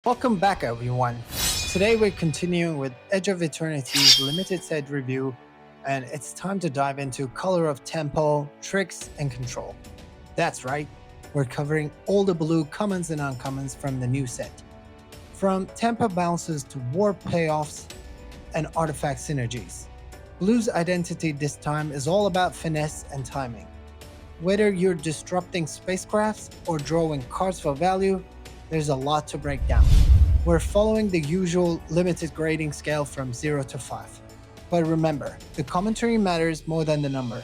Welcome back, everyone. Today we're continuing with Edge of Eternities Limited set review, and it's time to dive into color of tempo, tricks, and control. That's right, we're covering all the blue commons and uncommons from the new set. From tempo bounces to warp payoffs and artifact synergies. Blue's identity this time is all about finesse and timing. Whether you're disrupting spacecrafts or drawing cards for value, there's a lot to break down. We're following the usual limited grading scale from 0 to 5. But remember, the commentary matters more than the number.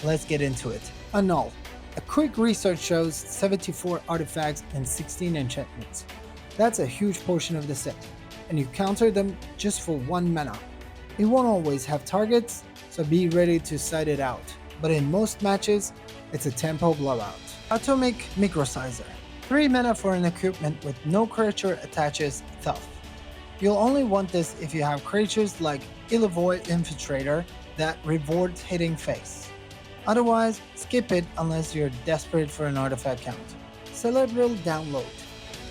Let's get into it. Annul. A quick research shows 74 artifacts and 16 enchantments. That's a huge portion of the set, and you counter them just for 1 mana. It won't always have targets, so be ready to side it out. But in most matches, it's a tempo blowout. Atomic Microsizer. 3 mana for an equipment with no creature attaches Thought. You'll only want this if you have creatures like Illivoy Infiltrator that rewards hitting face. Otherwise, skip it unless you're desperate for an artifact count. Cerebral Download.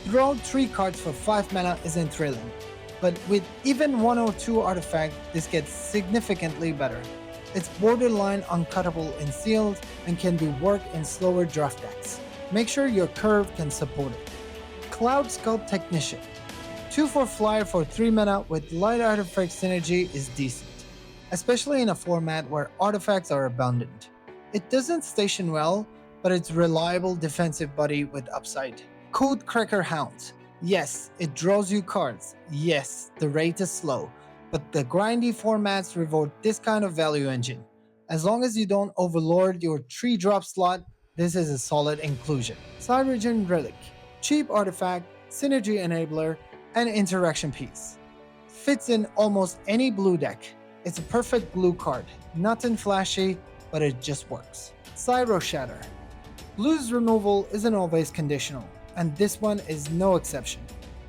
Draw 3 cards for 5 mana isn't thrilling, but with even 1 or 2 artifact, this gets significantly better. It's borderline uncuttable in sealed and can do work in slower draft decks. Make sure your curve can support it. Cloud Sculpt Technician. 2 for flyer for 3 mana with light artifact synergy is decent, especially in a format where artifacts are abundant. It doesn't station well, but it's reliable defensive buddy with upside. Code Cracker Hound. Yes, it draws you cards. Yes, the rate is slow, but the grindy formats reward this kind of value engine. As long as you don't overlord your 3-drop slot, this is a solid inclusion. Cyrogen Relic. Cheap artifact, synergy enabler, and interaction piece. Fits in almost any blue deck. It's a perfect blue card. Nothing flashy, but it just works. Cyro Shatter. Blue's removal isn't always conditional, and this one is no exception.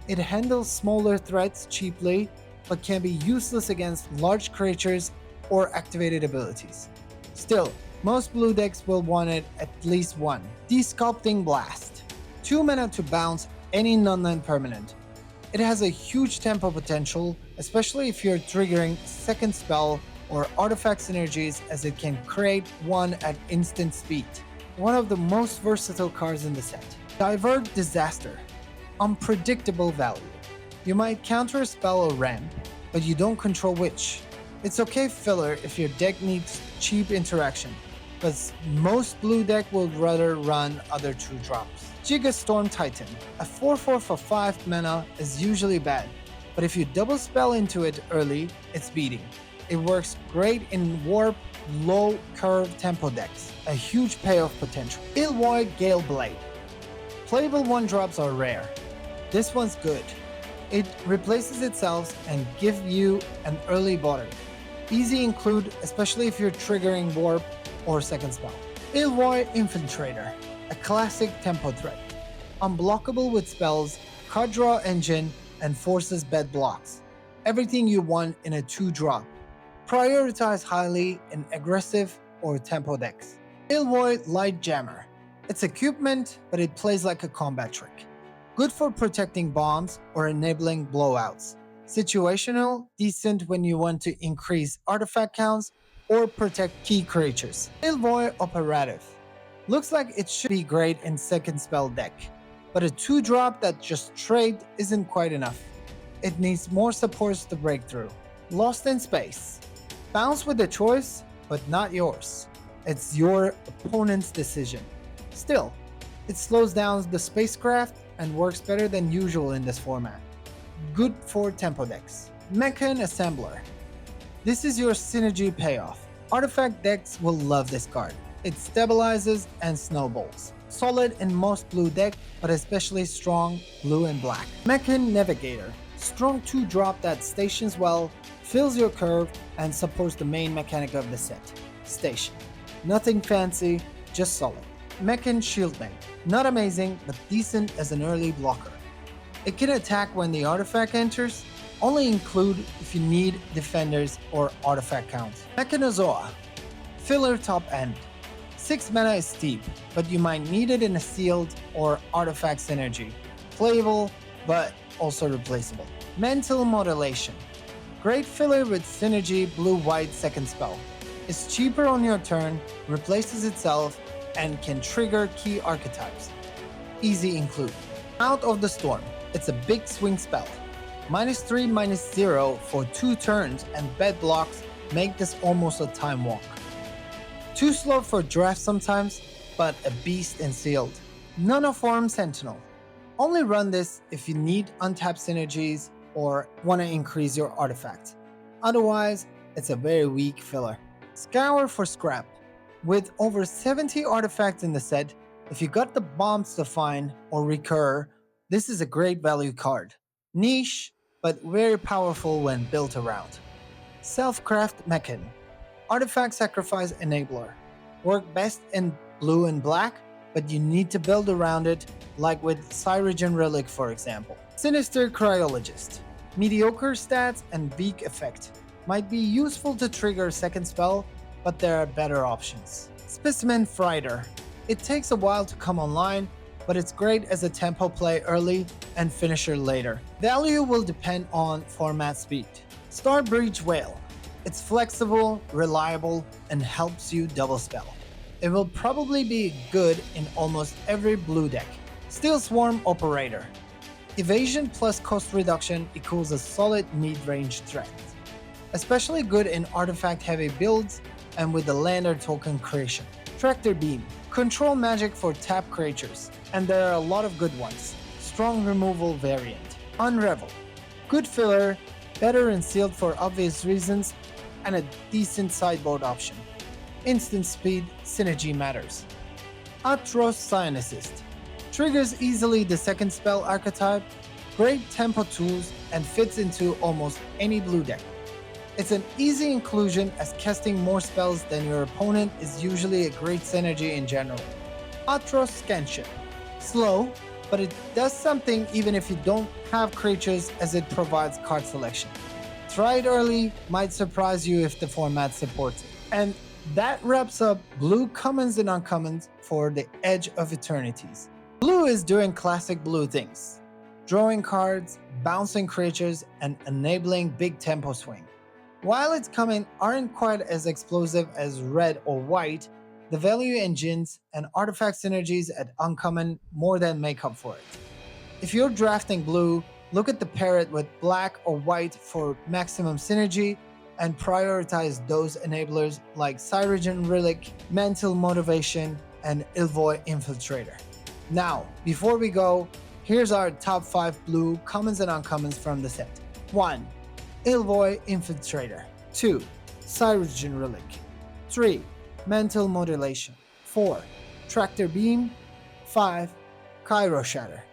It handles smaller threats cheaply, but can be useless against large creatures or activated abilities. Still, most blue decks will want it at least one. Desculpting Blast. 2 mana to bounce any non-land permanent. It has a huge tempo potential, especially if you're triggering second spell or artifact synergies, as it can create one at instant speed. One of the most versatile cards in the set. Divert Disaster. Unpredictable value. You might counter a spell or ramp, but you don't control which. It's okay filler if your deck needs cheap interaction, but most blue deck would rather run other 2-drops. Giga Storm Titan. A 4/4 for 5 mana is usually bad, but if you double spell into it early, it's beating. It works great in warp, low curve tempo decks. A huge payoff potential. Ilvoy Gale Blade. Playable 1-drops are rare. This one's good. It replaces itself and gives you an early body. Easy include, especially if you're triggering warp or second spell. Ilvoy Infiltrator, a classic tempo threat. Unblockable with spells, card draw engine, and forces bed blocks. Everything you want in a 2-drop. Prioritize highly in aggressive or tempo decks. Ilvoy Light Jammer. It's equipment, but it plays like a combat trick. Good for protecting bombs or enabling blowouts. Situational, decent when you want to increase artifact counts or protect key creatures. Ilvoy Operative. Looks like it should be great in second spell deck, but a 2-drop that just trade isn't quite enough. It needs more supports to break through. Lost in Space. Bounce with a choice, but not yours. It's your opponent's decision. Still, it slows down the spacecraft and works better than usual in this format. Good for tempo decks. Mechan Assembler. This is your synergy payoff. Artifact decks will love this card. It stabilizes and snowballs. Solid in most blue deck, but especially strong blue and black. Mechan Navigator. Strong 2-drop that stations well, fills your curve, and supports the main mechanic of the set. Station. Nothing fancy, just solid. Mechan Shieldmate. Not amazing, but decent as an early blocker. It can attack when the artifact enters, only include if you need defenders or artifact counts. Mechanozoa. Filler top end. 6 mana is steep, but you might need it in a sealed or artifact synergy. Playable, but also replaceable. Mental Modulation. Great filler with synergy blue-white second spell. It's cheaper on your turn, replaces itself, and can trigger key archetypes. Easy include. Out of the Storm. It's a big swing spell. -3, -0 for 2 turns, and bed blocks make this almost a time walk. Too slow for draft sometimes, but a beast in sealed. Nanoform Sentinel. Only run this if you need untapped synergies or want to increase your artifact. Otherwise, it's a very weak filler. Scour for Scrap. With over 70 artifacts in the set, if you got the bombs to find or recur, this is a great value card. Niche, but very powerful when built around. Self-Craft Mechan. Artifact Sacrifice Enabler. Work best in blue and black, but you need to build around it, like with Cyrogen Relic for example. Sinister Cryologist. Mediocre stats and weak effect. Might be useful to trigger a second spell, but there are better options. Specimen Frighter. It takes a while to come online, but it's great as a tempo play early and finisher later. Value will depend on format speed. Starbreach Whale. It's flexible, reliable, and helps you double spell. It will probably be good in almost every blue deck. Steel Swarm Operator. Evasion plus cost reduction equals a solid mid-range threat. Especially good in artifact-heavy builds and with the lander token creation. Tractor Beam. Control magic for tap creatures, and there are a lot of good ones. Strong removal variant. Unravel. Good filler, better in sealed for obvious reasons, and a decent sideboard option. Instant speed, synergy matters. Atros Psionicist. Triggers easily the second spell archetype, great tempo tools, and fits into almost any blue deck. It's an easy inclusion as casting more spells than your opponent is usually a great synergy in general. Atros Scansion. Slow, but it does something even if you don't have creatures as it provides card selection. Try it early, might surprise you if the format supports it. And that wraps up blue commons and uncommons for the Edge of Eternities. Blue is doing classic blue things. Drawing cards, bouncing creatures, and enabling big tempo swing. While its commons aren't quite as explosive as red or white, the value engines and artifact synergies at uncommon more than make up for it. If you're drafting blue, look at the parrot with black or white for maximum synergy and prioritize those enablers like Cyrogen Relic, Mental Motivation, and Ilvoy Infiltrator. Now, before we go, here's our top 5 blue commons and uncommons from the set. 1. Ilvoy Infiltrator. 2. Cyrogen Relic. 3. Mental Modulation. 4. Tractor Beam. 5. Cairo Shatter.